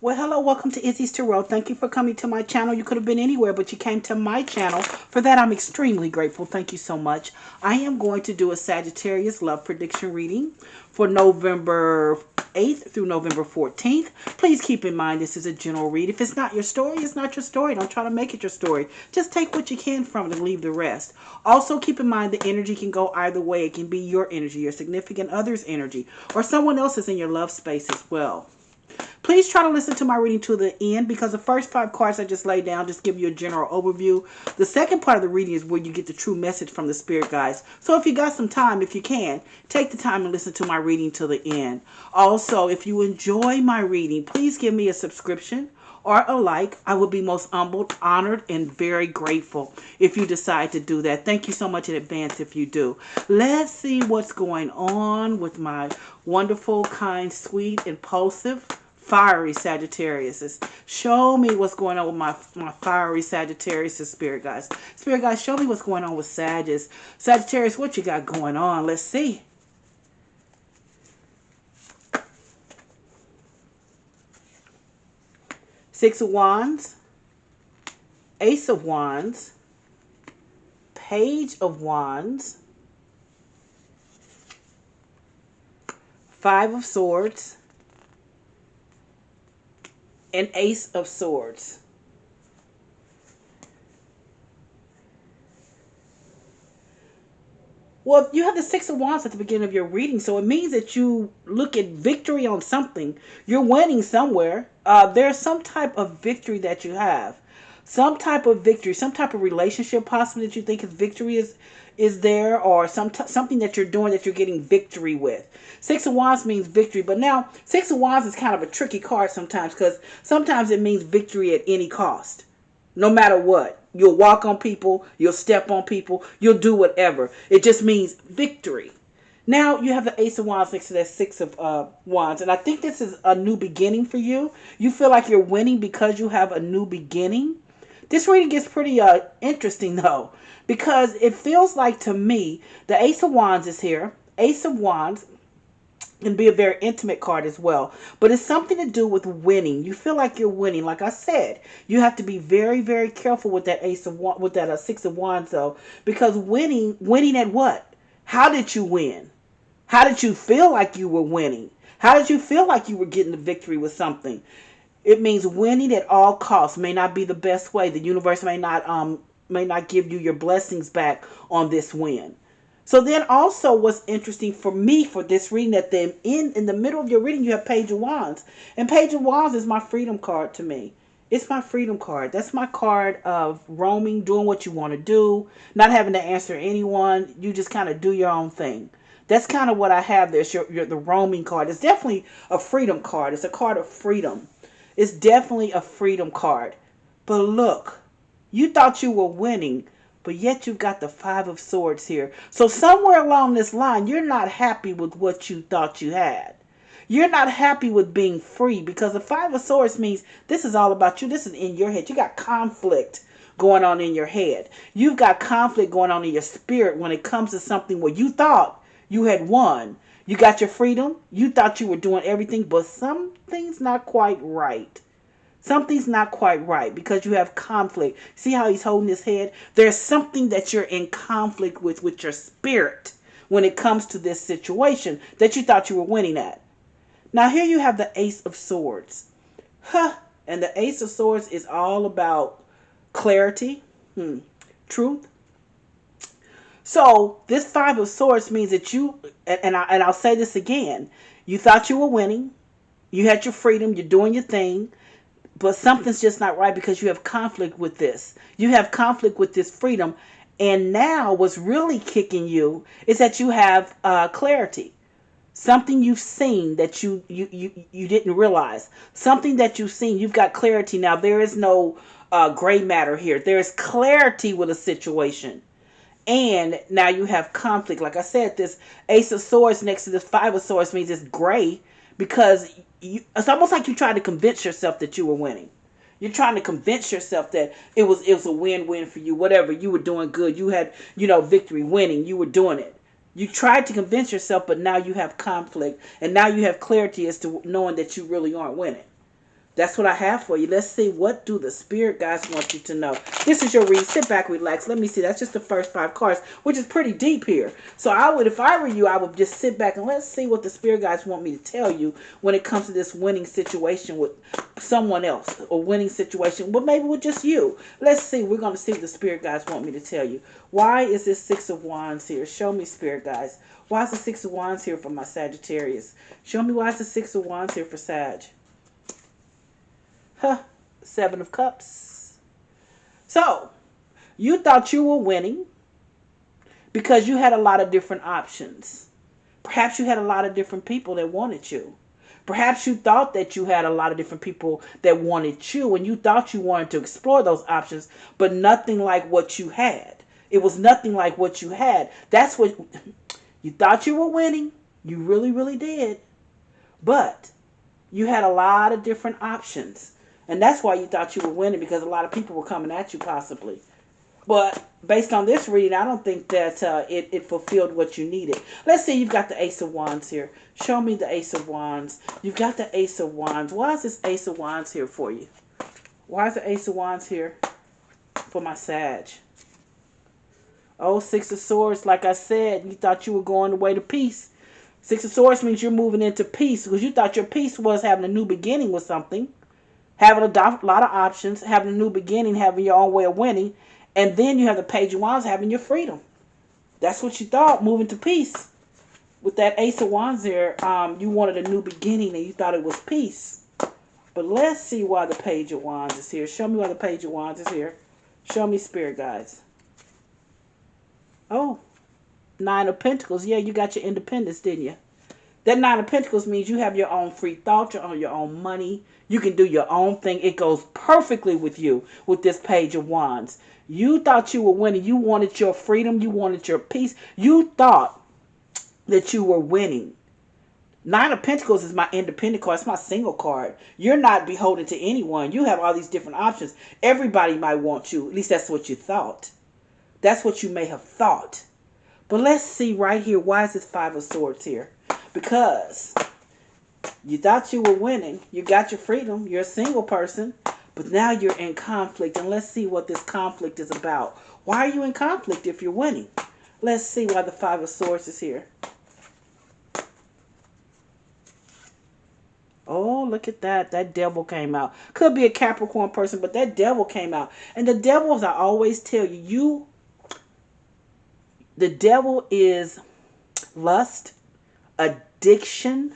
Well, hello, welcome to Izzy's Tarot. Thank you for coming to my channel. You could have been anywhere, but you came to my channel. For that, I'm extremely grateful. Thank you so much. I am going to do a Sagittarius love prediction reading for November 8th through November 14th. Please keep in mind this is a general read. If it's not your story, it's not your story. Don't try to make it your story. Just take what you can from it and leave the rest. Also, keep in mind the energy can go either way. It can be your energy, your significant other's energy, or someone else's in your love space as well. Please try to listen to my reading to the end because the first 5 cards I just laid down just give you a general overview. The second part of the reading is where you get the true message from the spirit guides. So if you got some time, if you can, take the time and listen to my reading to the end. Also, if you enjoy my reading, please give me a subscription or a like. I would be most humbled, honored, and very grateful if you decide to do that. Thank you so much in advance if you do. Let's see what's going on with my wonderful, kind, sweet, impulsive, fiery Sagittarius. Show me what's going on with my fiery Sagittarius, spirit guys. Spirit guys, show me what's going on with Sagittarius. Sagittarius, what you got going on? Let's see. Six of Wands, Ace of Wands, Page of Wands, Five of Swords, and Ace of Swords. Well, you have the Six of Wands at the beginning of your reading, so it means that you look at victory on something. You're winning somewhere. There's some type of victory that you have. Some type of victory, some type of relationship possibly that you think is victory is there, or something that you're doing that you're getting victory with. Six of Wands means victory, but now Six of Wands is kind of a tricky card sometimes because sometimes it means victory at any cost. No matter what. You'll walk on people, you'll step on people, you'll do whatever. It just means victory. Now you have the Ace of Wands next to that Six of Wands, and I think this is a new beginning for you. You feel like you're winning because you have a new beginning. This reading gets pretty interesting though, because it feels like to me the Ace of Wands is here. Ace of Wands can be a very intimate card as well, but it's something to do with winning. You feel like you're winning. Like I said, you have to be very, very careful with that with that Six of Wands though, because winning at what? How did you win? How did you feel like you were winning? How did you feel like you were getting the victory with something? It means winning at all costs. May not be the best way. The universe may not give you your blessings back on this win. So then also what's interesting for me for this reading, that then in the middle of your reading you have Page of Wands. And Page of Wands is my freedom card to me. It's my freedom card. That's my card of roaming, doing what you want to do, not having to answer anyone. You just kind of do your own thing. That's kind of what I have there. It's the roaming card. It's definitely a freedom card. It's a card of freedom. It's definitely a freedom card. But look, you thought you were winning, but yet you've got the Five of Swords here. So somewhere along this line, you're not happy with what you thought you had. You're not happy with being free because the Five of Swords means this is all about you. This is in your head. You got conflict going on in your head. You've got conflict going on in your spirit when it comes to something where you thought you had won. You got your freedom. You thought you were doing everything, but something's not quite right. Something's not quite right because you have conflict. See how he's holding his head? There's something that you're in conflict with your spirit when it comes to this situation that you thought you were winning at. Now here you have the Ace of Swords. Huh. And the Ace of Swords is all about clarity, truth. So this Five of Swords means that you, and I'll say this again, you thought you were winning. You had your freedom. You're doing your thing. But something's just not right because you have conflict with this. You have conflict with this freedom. And now what's really kicking you is that you have clarity. Something you've seen that you didn't realize. Something that you've seen. You've got clarity now. There is no gray matter here. There is clarity with a situation. And now you have conflict. Like I said, this Ace of Swords next to this Five of Swords means it's gray because it's almost like you tried to convince yourself that you were winning. You're trying to convince yourself that it was a win-win for you. Whatever, you were doing good. You had, victory, winning. You were doing it. You tried to convince yourself, but now you have conflict. And now you have clarity as to knowing that you really aren't winning. That's what I have for you. Let's see, what do the spirit guides want you to know? This is your read. Sit back, relax. Let me see. That's just the first 5 cards, which is pretty deep here. So I would, if I were you, I would just sit back and let's see what the spirit guides want me to tell you when it comes to this winning situation with someone else, or winning situation, but maybe with just you. Let's see. We're going to see what the spirit guides want me to tell you. Why is this 6 of Wands here? Show me, spirit guides. Why is the 6 of Wands here for my Sagittarius? Show me why is the 6 of Wands here for Sag. Huh. 7 of Cups. So, you thought you were winning because you had a lot of different options. Perhaps you had a lot of different people that wanted you. Perhaps you thought that you had a lot of different people that wanted you, and you thought you wanted to explore those options, but nothing like what you had. It was nothing like what you had. That's what you thought you were winning. You really, really did. But you had a lot of different options. And that's why you thought you were winning, because a lot of people were coming at you possibly. But based on this reading, I don't think that it fulfilled what you needed. Let's see, you've got the Ace of Wands here. Show me the Ace of Wands. You've got the Ace of Wands. Why is this Ace of Wands here for you? Why is the Ace of Wands here for my Sag? Oh, 6 of Swords. Like I said, you thought you were going the way to peace. 6 of Swords means you're moving into peace, because you thought your peace was having a new beginning with something. Having a lot of options, having a new beginning, having your own way of winning. And then you have the Page of Wands, having your freedom. That's what you thought, moving to peace. With that Ace of Wands there, you wanted a new beginning and you thought it was peace. But let's see why the Page of Wands is here. Show me why the Page of Wands is here. Show me, spirit guides. Oh, 9 of Pentacles. Yeah, you got your independence, didn't you? That 9 of Pentacles means you have your own free thought, your own money. You can do your own thing. It goes perfectly with you with this Page of Wands. You thought you were winning. You wanted your freedom. You wanted your peace. You thought that you were winning. 9 of Pentacles is my independent card. It's my single card. You're not beholden to anyone. You have all these different options. Everybody might want you. At least that's what you thought. That's what you may have thought. But let's see right here. Why is this 5 of Swords here? Because you thought you were winning. You got your freedom. You're a single person. But now you're in conflict. And let's see what this conflict is about. Why are you in conflict if you're winning? Let's see why the 5 of Swords is here. Oh, look at that. That devil came out. Could be a Capricorn person, but that devil came out. And the devil, as I always tell you, the devil is lust, addiction.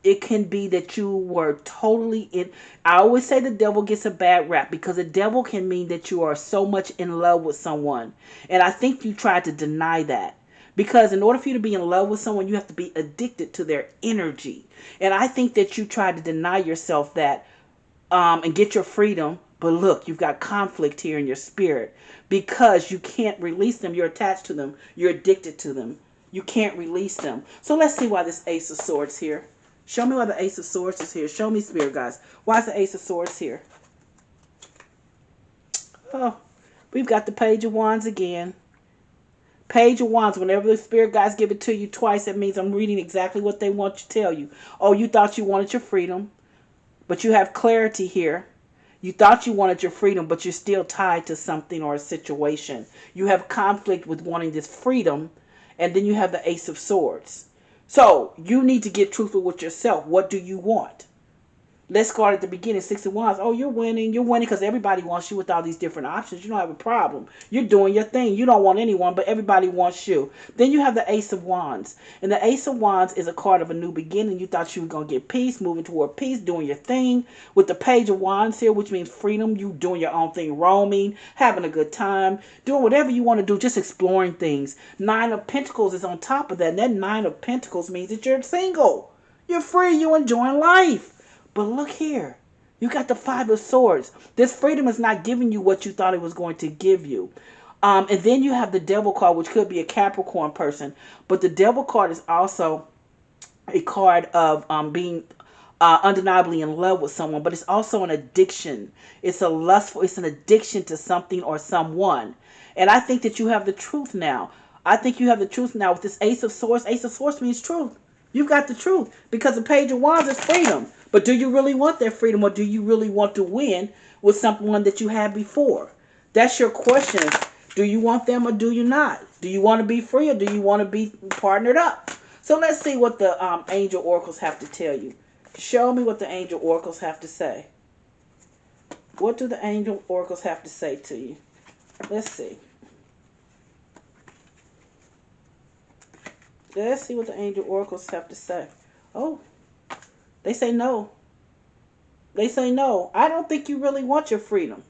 It can be that you were totally in. I always say the devil gets a bad rap because the devil can mean that you are so much in love with someone. And I think you tried to deny that. Because in order for you to be in love with someone, you have to be addicted to their energy. And I think that you tried to deny yourself that and get your freedom. But look, you've got conflict here in your spirit because you can't release them. You're attached to them. You're addicted to them. You can't release them. So let's see why this Ace of Swords here. Show me why the Ace of Swords is here. Show me, spirit guys. Why is the Ace of Swords here? Oh, we've got the Page of Wands again. Page of Wands, whenever the spirit guides give it to you twice, that means I'm reading exactly what they want to tell you. Oh, you thought you wanted your freedom, but you have clarity here. You thought you wanted your freedom, but you're still tied to something or a situation. You have conflict with wanting this freedom, and then you have the Ace of Swords. So you need to get truthful with yourself. What do you want? Let's start at the beginning. 6 of Wands. Oh, you're winning. You're winning because everybody wants you with all these different options. You don't have a problem. You're doing your thing. You don't want anyone, but everybody wants you. Then you have the Ace of Wands. And the Ace of Wands is a card of a new beginning. You thought you were going to get peace, moving toward peace, doing your thing. With the Page of Wands here, which means freedom. You doing your own thing, roaming, having a good time, doing whatever you want to do, just exploring things. 9 of Pentacles is on top of that. And that 9 of Pentacles means that you're single. You're free. You're enjoying life. But look here, you got the 5 of Swords. This freedom is not giving you what you thought it was going to give you. And then you have the Devil card, which could be a Capricorn person. But the Devil card is also a card of being undeniably in love with someone. But it's also an addiction. It's an addiction to something or someone. And I think that you have the truth now. I think you have the truth now with this Ace of Swords. Ace of Swords means truth. You've got the truth because the Page of Wands is freedom. But do you really want that freedom, or do you really want to win with someone that you had before? That's your question. Do you want them or do you not? Do you want to be free or do you want to be partnered up? So let's see what the angel oracles have to tell you. Show me what the angel oracles have to say. What do the angel oracles have to say to you? Let's see. Let's see what the angel oracles have to say. Oh, they say no. They say no. I don't think you really want your freedom.